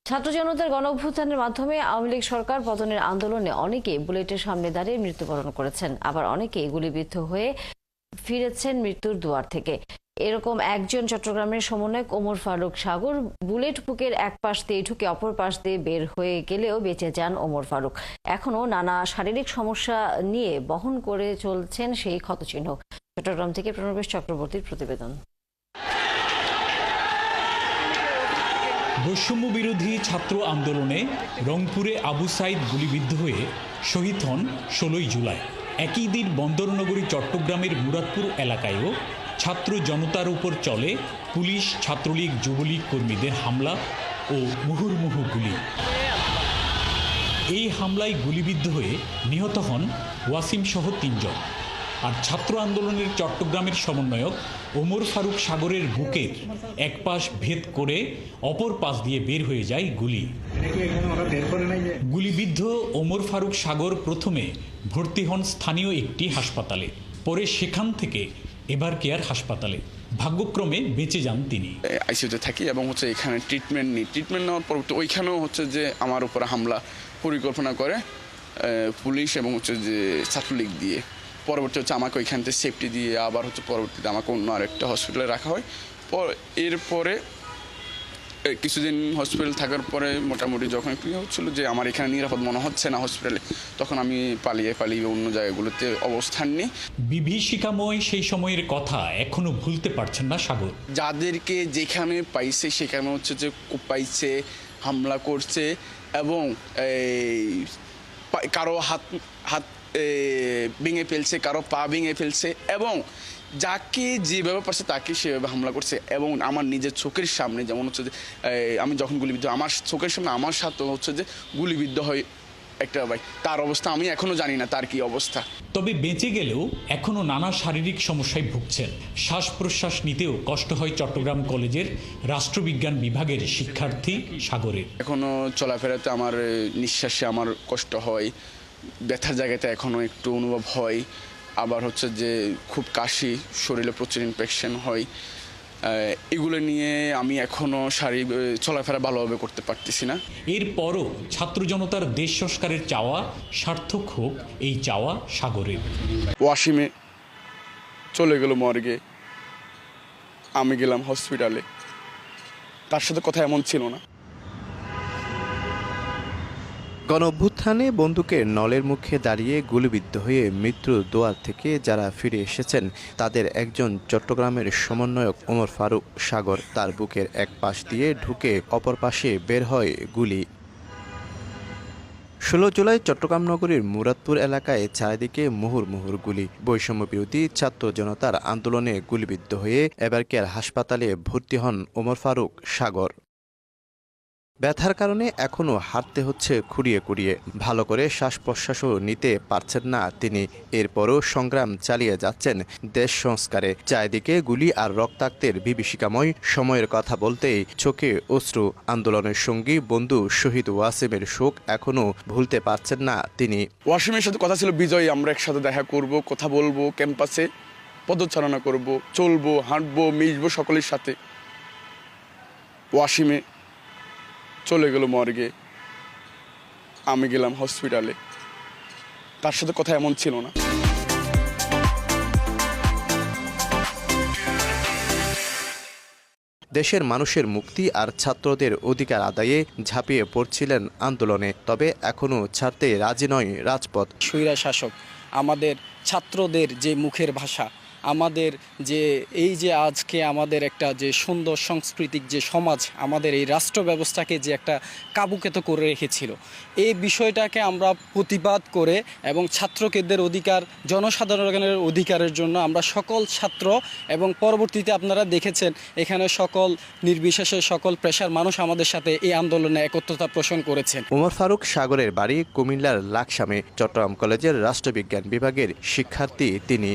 ছাত্র জনতার গণঅভ্যুত্থানের মাধ্যমে আওয়ামী লীগ সরকার পতনের আন্দোলনে অনেকে বুলেটের সামনে দাঁড়িয়ে মৃত্যুবরণ করেছেন, আবার অনেকে গুলিবিদ্ধ হয়ে ফিরেছেন মৃত্যুর দুয়ার থেকে। এরকম একজন চট্টগ্রামের সমন্বয়ক ওমর ফারুক সাগর বুলেট বুকের এক পাশ দিয়ে ঢুকে অপর পাশ দিয়ে বের হয়ে গেলেও বেঁচে যান ওমর ফারুক। এখনো নানা শারীরিক সমস্যা নিয়ে বহন করে চলছেন সেই ক্ষতচিহ্ন। চট্টগ্রাম থেকে প্রণবেশ চক্রবর্তীর প্রতিবেদন। বৈষম্য বিরোধী ছাত্র আন্দোলনে রংপুরে আবু সাইদ গুলিবিদ্ধ হয়ে শহীদ হন 16 জুলাই। একই দিন বন্দরনগরী চট্টগ্রামের মুরাদপুর এলাকায়ও ছাত্র জনতার উপর চলে পুলিশ, ছাত্রলীগ, যুবলীগ কর্মীদের হামলা ও মুহুর্মুহু গুলি। এই হামলায় গুলিবিদ্ধ হয়ে নিহত হন ওয়াসিম সহ 3 জন। আর ছাত্র আন্দোলনের চট্টগ্রামের সমন্বয়ক ওমর ফারুক সাগরের বুকের এক পাশ ভেদ করে অপর পাশ দিয়ে বের হয়ে যায় গুলি। গুলিবিদ্ধ ওমর ফারুক সাগর প্রথমে ভর্তি হন স্থানীয় একটি হাসপাতালে, পরে সেখান থেকে এভার কেয়ার হাসপাতালে। ভাগ্যক্রমে বেঁচে যান তিনি। আইসিইউতে থাকি এবং এখানে ট্রিটমেন্ট নেওয়ার পর ওইখানেও যে আমার উপরে হামলা পরিকল্পনা করে পুলিশ এবং যে ছাত্রলীগ দিয়ে। পরবর্তী আমাকে ওইখান থেকে সেফটি দিয়ে আবার পরবর্তীতে আমাকে অন্য আরেকটা হসপিটালে রাখা হয়। এরপরে কিছুদিন হসপিটাল থাকার পরে মোটামুটি যখন একটু হচ্ছিল যে আমার এখানে নিরাপদ মনে হচ্ছে না হসপিটালে, তখন আমি পালিয়ে অন্য জায়গাগুলোতে অবস্থান নিই। বিভীষিকাময় সেই সময়ের কথা এখনো ভুলতে পারছেন না সাগর। যাদেরকে যেখানে পাইছে সেখানে যে পাইছে, হামলা করছে এবং কারো হাত ভেঙে ফেলছে, কারো পা ভেঙে ফেলছে এবং যাকে যেভাবে পারছে তাকে সেভাবে হামলা করছে। এবং আমার নিজের চোখের সামনে যেমন যে আমি যখন গুলিবিদ্ধ, আমার চোখের সামনে আমার সাথে যে গুলিবিদ্ধ হয় একটা ভাই, তার অবস্থা আমি এখনো জানি না তার কি অবস্থা। তবে বেঁচে গেলেও এখনো নানা শারীরিক সমস্যায় ভুগছেন। শ্বাস প্রশ্বাস নিতেও কষ্ট হয় চট্টগ্রাম কলেজের রাষ্ট্রবিজ্ঞান বিভাগের শিক্ষার্থী সাগরের। এখনো চলাফেরাতে আমার নিঃশ্বাসে আমার কষ্ট হয়, ব্যথার জায়গাতে এখনো একটু অনুভব হয়, আবার যে খুব কাশি, শরীরে প্রচুর ইনফেকশন হয়। এগুলো নিয়ে আমি এখনো শারীরিক চলাফেরা ভালোভাবে করতে পারতেছি না। এরপরও ছাত্র জনতার দেশ সংস্কারের চাওয়া সার্থক হোক, এই চাওয়া সাগরের। ওয়াসিমে চলে গেল মর্গে, আমি গেলাম হসপিটালে, তার সাথে কথা এমন ছিল না। গণঅভ্যুত্থানে বন্দুকের নলের মুখে দাঁড়িয়ে গুলিবিদ্ধ হয়ে মৃত্যুর দুয়ার থেকে যারা ফিরে এসেছেন তাদের একজন চট্টগ্রামের সমন্বয়ক ওমর ফারুক সাগর। তার বুকের এক পাশ দিয়ে ঢুকে অপর পাশে বের হয় গুলি। 16 জুলাই চট্টগ্রাম নগরীর মুরাদপুর এলাকায় চারিদিকে মুহুর্মুহুর গুলি। বৈষম্য বিরোধী ছাত্র জনতার আন্দোলনে গুলিবিদ্ধ হয়ে এভার কেয়ার হাসপাতালে ভর্তি হন ওমর ফারুক সাগর। ব্যথার কারণে এখনও হাঁটতে হচ্ছে খুঁড়িয়ে খুঁড়িয়ে, ভালো করে শ্বাস প্রশ্বাসও নিতে পারছেন না তিনি। এরপরও সংগ্রাম চালিয়ে যাচ্ছেন দেশ সংস্কারে। চারিদিকে গুলি আর রক্তাক্তের বিভীষিকাময় সময়ের কথা বলতেই চোখে অশ্রু। আন্দোলনের সঙ্গী বন্ধু শহীদ ওয়াসিমের শোক এখনও ভুলতে পারছেন না তিনি। ওয়াসিমের সাথে কথা ছিল বিজয়, আমরা একসাথে দেখা করব, কথা বলবো, ক্যাম্পাসে পদচারণা করব, চলবো, হাঁটবো, মিশবো সকলের সাথে। ওয়াসিমে চলে গেল মর্গে, আমি গেলাম হসপিটালে, তার সাথে কথা এমন ছিল না। দেশের মানুষের মুক্তি আর ছাত্রদের অধিকার আদায়ে ঝাঁপিয়ে পড়ছিলেন আন্দোলনে, তবে এখনও ছাড়তে রাজি নয় রাজপথ। স্বৈরা শাসক আমাদের ছাত্রদের যে মুখের ভাষা, আমাদের যে এই যে আজকে আমাদের একটা যে সুন্দর সাংস্কৃতিক যে সমাজ, আমাদের এই রাষ্ট্র ব্যবস্থাকে যে একটা কাবুকেতো করে রেখেছিল, এই বিষয়টাকে আমরা প্রতিবাদ করে এবং ছাত্রকেদের অধিকার, জনসাধারণের অধিকারের জন্য আমরা সকল ছাত্র এবং পরবর্তীতে আপনারা দেখেছেন এখানে সকল নির্বিশেষে সকল পেশার মানুষ আমাদের সাথে এই আন্দোলনে একত্রতা পোষণ করেছেন। ওমর ফারুক সাগরের বাড়ি কুমিল্লার লাকসামে। চট্টগ্রাম কলেজের রাষ্ট্রবিজ্ঞান বিভাগের শিক্ষার্থী তিনি।